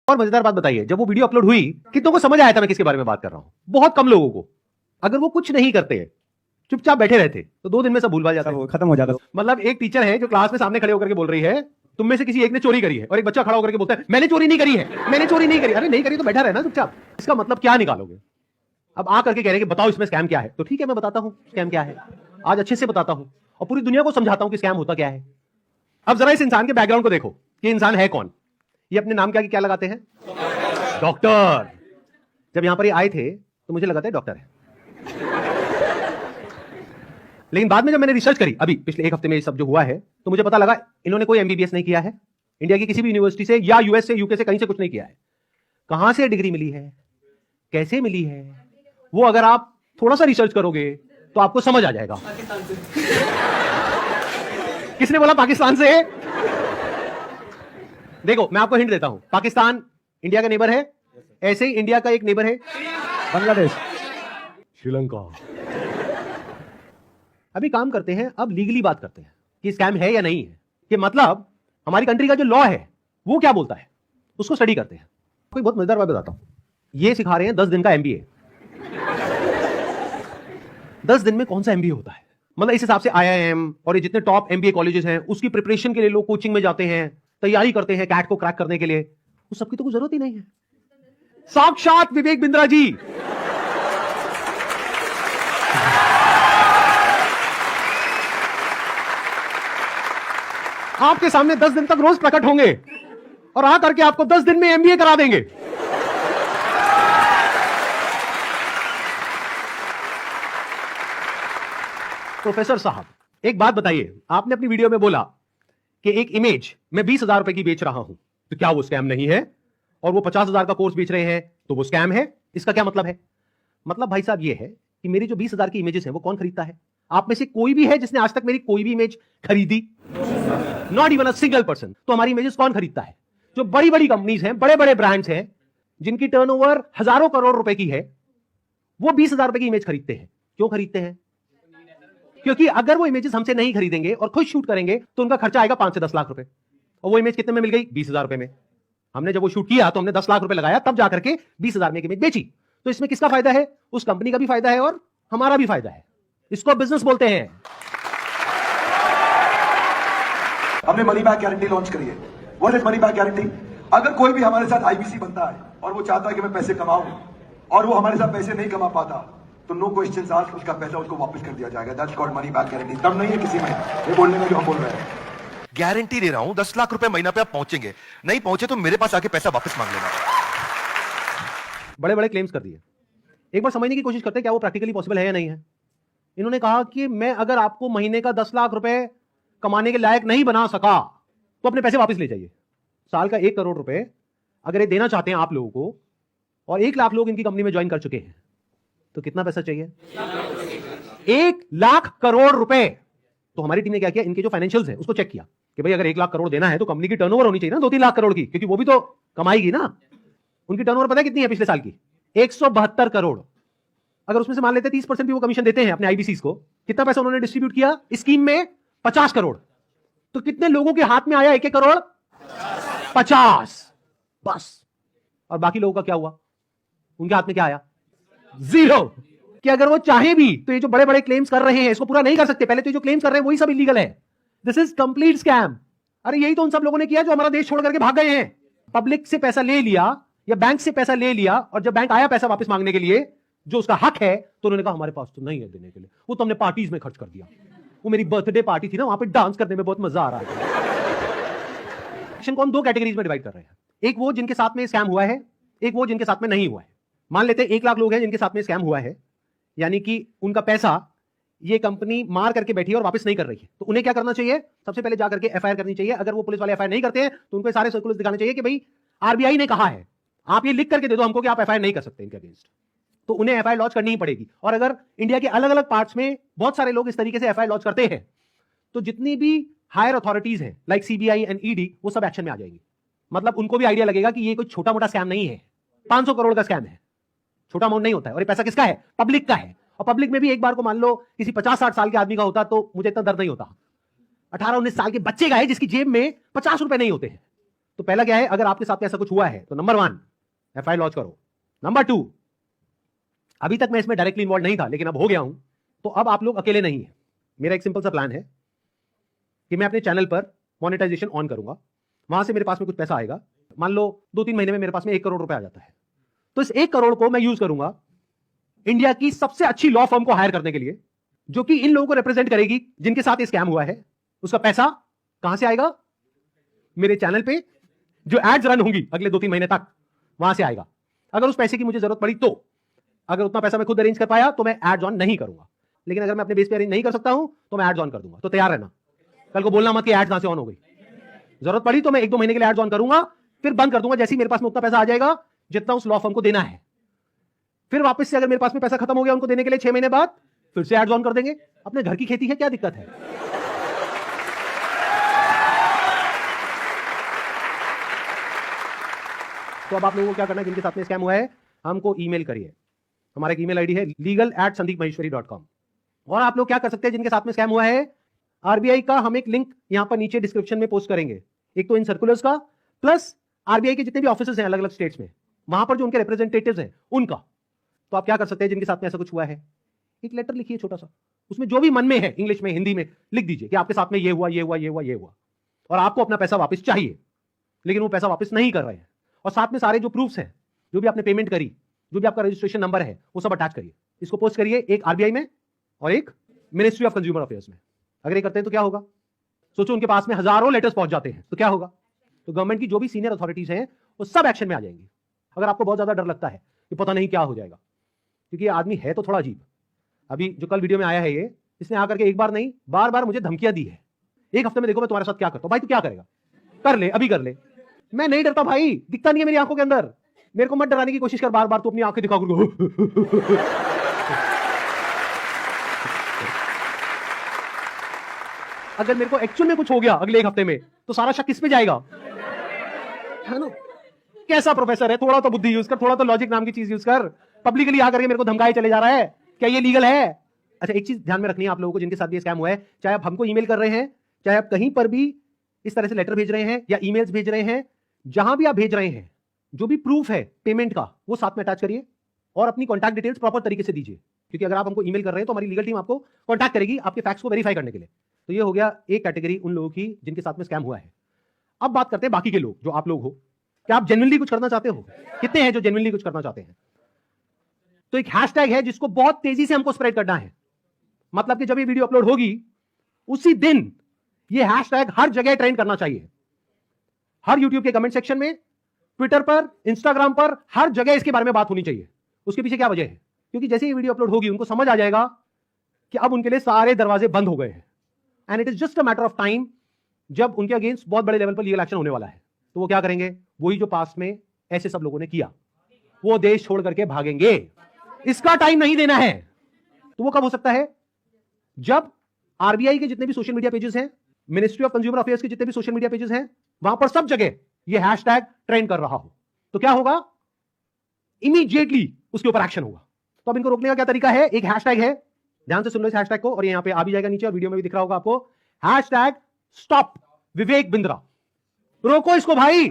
और मजेदार बात बताइए, जब वो वीडियो अपलोड हुई कितनों को समझ आया था मैं किसके बारे में बात कर रहा हूं? बहुत कम लोगों को। अगर वो कुछ नहीं करते, चुपचाप बैठे रहते, तो 2 दिन में सब भूल जाता है, खत्म हो जाता। मतलब एक टीचर है जो क्लास में सामने खड़े होकर के बोल रही है तुम में से किसी एक ने चोरी करी है, और एक बच्चा खड़ा होकर के बोलता है मैंने चोरी नहीं करी है, मैंने चोरी नहीं करी। अरे नहीं करी तो बैठा रहना चुपचाप। इसका मतलब क्या निकालोगे? अब आ करके कह रहे कि बताओ इसमें स्कैम क्या है। तो ठीक है, मैं बताता हूं स्कैम क्या है, आज अच्छे से बताता हूं और पूरी दुनिया को समझाता हूं कि स्कैम होता क्या है। अब जरा इस इंसान के बैकग्राउंड को देखो कि इंसान है कौन। ये अपने नाम क्या लगाते हैं? डॉक्टर। जब यहां पर ये आए थे तो मुझे लगा था डॉक्टर है, लेकिन बाद में जब मैंने रिसर्च करी अभी पिछले 1 हफ्ते में ये सब जो हुआ है, तो मुझे पता लगा इन्होंने कोई एमबीबीएस नहीं किया है, इंडिया की किसी भी यूनिवर्सिटी से या यूएस से, यूके से, कहीं से कुछ नहीं किया है। कहां से डिग्री मिली है, कैसे मिली है, वो अगर आप थोड़ा सा रिसर्च करोगे तो आपको समझ आ जाएगा। किसने बोला पाकिस्तान से? देखो मैं आपको हिंट देता हूं, पाकिस्तान इंडिया का नेबर है, ऐसे ही इंडिया का एक नेबर है बांग्लादेश, श्रीलंका। अभी काम करते हैं, अब लीगली बात करते हैं कि स्कैम है या नहीं है, कि मतलब हमारी कंट्री का जो लॉ है वो क्या बोलता है, उसको स्टडी करते हैं। कोई बहुत मजेदार बात बताता हूं, ये सिखा रहे हैं 10 दिन का एमबीए। 10 दिन में कौन सा एमबीए होता है? मतलब इस हिसाब से आईआईएम और ये जितने टॉप एमबीए कॉलेजेस हैं उसकी प्रिपरेशन के लिए लोग कोचिंग में जाते हैं, तैयारी करते हैं कैट को क्रैक करने के लिए, उस सबकी तो कोई जरूरत ही नहीं है। साक्षात विवेक बिंद्रा जी आपके सामने 10 दिन तक रोज प्रकट होंगे और आकर के आपको 10 दिन में एमबीए करा देंगे। प्रोफेसर साहब एक बात बताइए, आपने अपनी वीडियो में बोला कि एक इमेज मैं 20,000 रुपए की बेच रहा हूं, तो क्या वो स्कैम नहीं है? और वो 50,000 का कोर्स बेच रहे हैं तो वो स्कैम है? इसका क्या मतलब है? मतलब भाई साहब ये है कि मेरी जो 20,000 की इमेजेस हैं वो कौन खरीदता है? आप में से कोई भी है जिसने आज तक मेरी कोई भी इमेज खरीदी? Not even a single person. तो हमारी इमेजेस कौन खरीदता है? जो बड़ी बड़ी कंपनीज हैं, बड़े बड़े ब्रांड्स हैं, जिनकी टर्नओवर हजारों करोड़ रुपए की है, वो 20,000 रुपए की इमेज खरीदते हैं। क्यों खरीदते हैं? क्योंकि अगर वो इमेजेस हमसे नहीं खरीदेंगे और खुद शूट करेंगे तो उनका खर्चा आएगा 5 से 10 लाख रुपए, और वो इमेज कितने में मिल गई? 20,000 रुपए में। हमने जब वो शूट किया तो हमने 10 लाख रुपए लगाया, तब जाकर के 20,000 में एक इमेज बेची। तो इसमें किसका फायदा है? उस कंपनी का भी फायदा है और हमारा भी फायदा है। इसको बिजनेस बोलते हैं। हमने मनी बैक गारंटी लॉन्च करी है। What is money back guarantee? अगर कोई भी हमारे साथ आईबीसी बनता है और वो चाहता है कि मैं पैसे कमाऊं और वो हमारे साथ पैसे नहीं कमा पाता, तो नो क्वेश्चंस आस्क्ड उसका पैसा उसको वापस कर दिया जाएगा। That's called money back guarantee. दम नहीं है किसी में ये बोलने में जो हम बोल रहे हैं। गारंटी दे रहा हूं 10 लाख रुपए महीना पे आप पहुंचेंगे, नहीं पहुंचे तो मेरे पास आके पैसा वापस मांग लेना। बड़े बड़े क्लेम्स कर दिए। एक बार समझने की कोशिश करते हैं क्या वो प्रैक्टिकली पॉसिबल है या नहीं है। इन्होंने कहा कि मैं अगर आपको महीने का 10 लाख रुपए कमाने के लायक नहीं बना सका तो अपने पैसे वापस ले जाइए। साल का 1 करोड़ रुपए अगर ये देना चाहते हैं आप लोगों को, और 1 लाख लोग इनकी कंपनी में ज्वाइन कर चुके हैं, तो कितना पैसा चाहिए? 1 लाख करोड़ रुपए। तो हमारी टीम ने क्या किया, इनके जो फाइनेंशियल्स है उसको चेक किया कि भाई अगर 1 लाख करोड़ देना है तो कंपनी की टर्नओवर होनी चाहिए ना 2-3 लाख करोड़ की, क्योंकि वो भी तो कमाएगी ना। उनकी टर्नओवर पता है कितनी है पिछले साल की? 172 करोड़। अगर उसमें से मान लेते 30% भी वो कमीशन देते हैं अपने आईबीसीज को, कितना पैसा उन्होंने डिस्ट्रीब्यूट किया स्कीम में? 50 करोड़। तो कितने लोगों के हाथ में आया 1-1 करोड़? 50 बस। और बाकी लोगों का क्या हुआ? उनके हाथ में क्या आया? 0। कि अगर वो चाहे भी तो ये जो बड़े बड़े क्लेम्स कर रहे हैं इसको पूरा नहीं कर सकते। पहले तो ये जो क्लेम्स कर रहे हैं वही सब इलीगल है। This is complete scam. अरे यही तो उन सब लोगों ने किया जो हमारा देश छोड़ करके भाग गए हैं। पब्लिक से पैसा ले लिया या बैंक से पैसा ले लिया, और जब बैंक आया पैसा वापस मांगने के लिए जो उसका हक है, तो उन्होंने कहा हमारे पास तो नहीं है देने के लिए, वो तो हमने पार्टीज में खर्च कर दिया। वो मेरी बर्थडे पार्टी थी ना, वहां पे डांस करने में बहुत मजा आ रहा है। एक्शन को हम 2 कैटेगरीज में डिवाइड कर रहे हैं। एक वो जिनके साथ में स्कैम हुआ है, एक वो जिनके साथ में नहीं हुआ है। मान लेते हैं 1 लाख लोग हैं जिनके साथ में स्कैम हुआ है, यानी कि उनका पैसा ये कंपनी मार करके बैठी है और वापस नहीं कर रही है। तो उन्हें क्या करना चाहिए? सबसे पहले जाकर के एफआईआर करनी चाहिए। अगर वो पुलिस वाले एफआईआर नहीं करते हैं तो उनको सारे सर्कुलर्स दिखाने चाहिए कि भाई आरबीआई ने कहा है, आप ये लिख करके दे दो हमको कि आप एफआईआर नहीं कर सकते इनके अगेंस्ट। तो उन्हें एफआईआर लॉन्च करनी ही पड़ेगी। और अगर इंडिया के अलग अलग पार्ट्स में बहुत सारे लोग इस तरीके से एफआईआर लॉन्च करते हैं, तो जितनी भी हायर अथॉरिटीज हैं लाइक सीबीआई एंड ईडी, वो सब एक्शन में आ जाएंगी। मतलब उनको भी आइडिया लगेगा कि ये कोई छोटा मोटा स्कैम नहीं है, 500 करोड़ का स्कैम है, छोटा अमाउंट नहीं होता है। और ये पैसा किसका है? पब्लिक का है। और पब्लिक में भी एक बार को मान लो किसी 50-60 साल के आदमी का होता तो मुझे इतना दर्द नहीं होता। 18-19 साल के बच्चे का है जिसकी जेब में 50 रुपए नहीं होते हैं, तो पहला क्या है, अगर आपके साथ में ऐसा कुछ हुआ है तो नंबर 1 एफआईआर लॉन्च करो। नंबर 2, अभी तक मैं इसमें डायरेक्टली इन्वॉल्व नहीं था लेकिन अब हो गया हूं, तो अब आप लोग अकेले नहीं है। मेरा एक सिंपल सा प्लान है कि मैं अपने चैनल पर मोनेटाइजेशन ऑन करूंगा, वहां से मेरे पास में कुछ पैसा आएगा। मान लो 2-3 महीने में मेरे पास में 1 करोड़ रुपए आ जाता है, तो इस 1 करोड़ को मैं यूज करूंगा इंडिया की सबसे अच्छी लॉ फर्म को हायर करने के लिए, जो कि इन लोगों को रिप्रेजेंट करेगी जिनके साथ ये स्कैम हुआ है। उसका पैसा कहां से आएगा? मेरे चैनल पे जो एड्स रन होंगी अगले 2-3 महीने तक, वहां से आएगा। अगर उस पैसे की मुझे जरूरत पड़ी तो, अगर उतना पैसा मैं खुद अरेंज कर पाया तो मैं एड्स ऑन नहीं करूंगा, लेकिन अगर मैं अपने बेस पे अरेंज नहीं कर सकता हूं तो मैं एड्स ऑन कर दूंगा। तो तैयार रहना, कल को बोलना मत कि एड्स कहां से ऑन हो गई। जरूरत पड़ी तो मैं 1-2 महीने के लिए एड्स ऑन करूंगा, फिर बंद कर दूंगा जैसे ही मेरे पास में उतना पैसा आ जाएगा जितना उस लॉ फर्म को देना है। फिर वापस से अगर मेरे पास में पैसा खत्म हो गया उनको देने के लिए 6 महीने बाद, फिर से एड्स ऑन कर देंगे। अपने घर की खेती है, क्या दिक्कत है? तो अब आप लोगों को क्या करना है, जिनके साथ में स्कैम हुआ है हमको ईमेल करिए। हमारा एक ईमेल आईडी है legal@sandeepmaheshwari.com। और आप लोग क्या कर सकते हैं, जिनके साथ में स्कैम हुआ है, आरबीआई का हम एक लिंक यहां पर नीचे डिस्क्रिप्शन में पोस्ट करेंगे, एक तो इन सर्कुलर्स का, प्लस आरबीआई के जितने भी ऑफिसर्स हैं अलग अलग स्टेट्स में, वहां पर जो उनके रिप्रेजेंटेटिव्स हैं उनका। तो आप क्या कर सकते हैं, जिनके साथ में ऐसा कुछ हुआ है, एक लेटर लिखिए छोटा सा, उसमें जो भी मन में है इंग्लिश में हिंदी में लिख दीजिए कि आपके साथ में ये हुआ ये हुआ ये हुआ ये हुआ, और आपको अपना पैसा वापस चाहिए, लेकिन वो पैसा वापस नहीं कर रहे हैं। और साथ में सारे जो प्रूफ्स हैं, जो भी आपने पेमेंट करी, जो भी आपका रजिस्ट्रेशन नंबर है, वो सब अटैच करिए। इसको पोस्ट करिए, एक आरबीआई में और एक मिनिस्ट्री ऑफ कंज्यूमर अफेयर्स में। अगर ये करते हैं तो क्या होगा, सोचो उनके पास में हजारों लेटर्स पहुंच जाते हैं तो क्या होगा, तो गवर्नमेंट की जो भी सीनियर अथॉरिटीज हैं वो सब एक्शन में आ जाएंगी। अगर आपको बहुत ज्यादा डर लगता है कि पता नहीं क्या हो जाएगा, क्योंकि ये आदमी है तो थोड़ा अजीब। अभी जो कल वीडियो में आया है ये, इसने आकर के एक बार नहीं बार बार मुझे धमकियां दी है, एक हफ्ते में देखो मैं तुम्हारे साथ क्या करता हूं। भाई तू क्या करेगा, कर ले, अभी कर ले। मैं नहीं डरता भाई, दिखता नहीं है मेरी आंखों के अंदर। मेरे को मत डराने की कोशिश कर बार बार, तू अपनी आंखें दिखा कर। अगर मेरे को एक्चुअल में कुछ हो गया अगले 1 हफ्ते में तो सारा शक किस पे जाएगा, है ना? कैसा प्रोफेसर है, थोड़ा तो बुद्धि यूज कर, थोड़ा तो लॉजिक नाम की चीज यूज कर। पब्लिकली आकर के मेरे को धमकाए चले जा रहा है, क्या ये लीगल है? अच्छा, एक चीज ध्यान में रखनी है आप लोगों को, जिनके साथ भी स्कैम हुआ है, चाहे आप हमको ईमेल कर रहे हैं, चाहे आप कहीं पर भी इस तरह से लेटर भेज रहे हैं या ईमेल्स भेज रहे हैं, जहां भी आप भेज रहे हैं, जो भी प्रूफ है पेमेंट का वो साथ में अटैच करिए और अपनी कॉन्टैक्ट डिटेल्स प्रॉपर तरीके से दीजिए, क्योंकि अगर आप हमको ईमेल कर रहे हैं तो हमारी लीगल टीम आपको कॉन्टैक्ट करेगी आपके फैक्ट्स को वेरीफाई करने के लिए। तो ये हो गया एक कैटेगरी उन लोगों की जिनके साथ में स्कैम हुआ है। अब बात करते हैं बाकी के लोग, जो आप लोग हो, क्या आप जेन्युइनली कुछ करना चाहते हो? कितने हैं जो जेन्युइनली कुछ करना चाहते हैं? तो एक हैशटैग है जिसको बहुत तेजी से हमको स्प्रेड करना है, मतलब कि जब ये वीडियो अपलोड होगी उसी दिन ये हैशटैग हर जगह ट्रेंड करना चाहिए, हर यूट्यूब के कमेंट सेक्शन में, ट्विटर पर, इंस्टाग्राम पर, हर जगह इसके बारे में बात होनी चाहिए। उसके पीछे क्या वजह है, क्योंकि जैसे ये वीडियो अपलोड होगी उनको समझ आ जाएगा कि अब उनके लिए सारे दरवाजे बंद हो गए हैं, and it is just a matter of time जब उनके अगेंस्ट बहुत बड़े लेवल पर लीगल एक्शन होने वाला है। तो वो क्या करेंगे, वही जो पास्ट में ऐसे सब लोगों ने किया, वो देश छोड़ करके भागेंगे। इसका टाइम नहीं देना है। तो वो कब हो सकता है, जब आरबीआई के जितने भी सोशल मीडिया पेजेस हैं, मिनिस्ट्री ऑफ कंज्यूमर अफेयर्स के जितने भी सोशल मीडिया पेजेस हैं, वहां पर सब जगह ये हैशटैग ट्रेंड कर रहा हो। तो क्या होगा, इमीडिएटली उसके ऊपर एक्शन होगा। तो अब इनको रोकने का क्या तरीका है, एक हैशटैग है, ध्यान से सुन लो इस हैशटैग को, और यहां पे आ भी जाएगा नीचे और वीडियो में भी दिख रहा होगा आपको, हैशटैग स्टॉप विवेक बिंद्रा। रोको इसको भाई।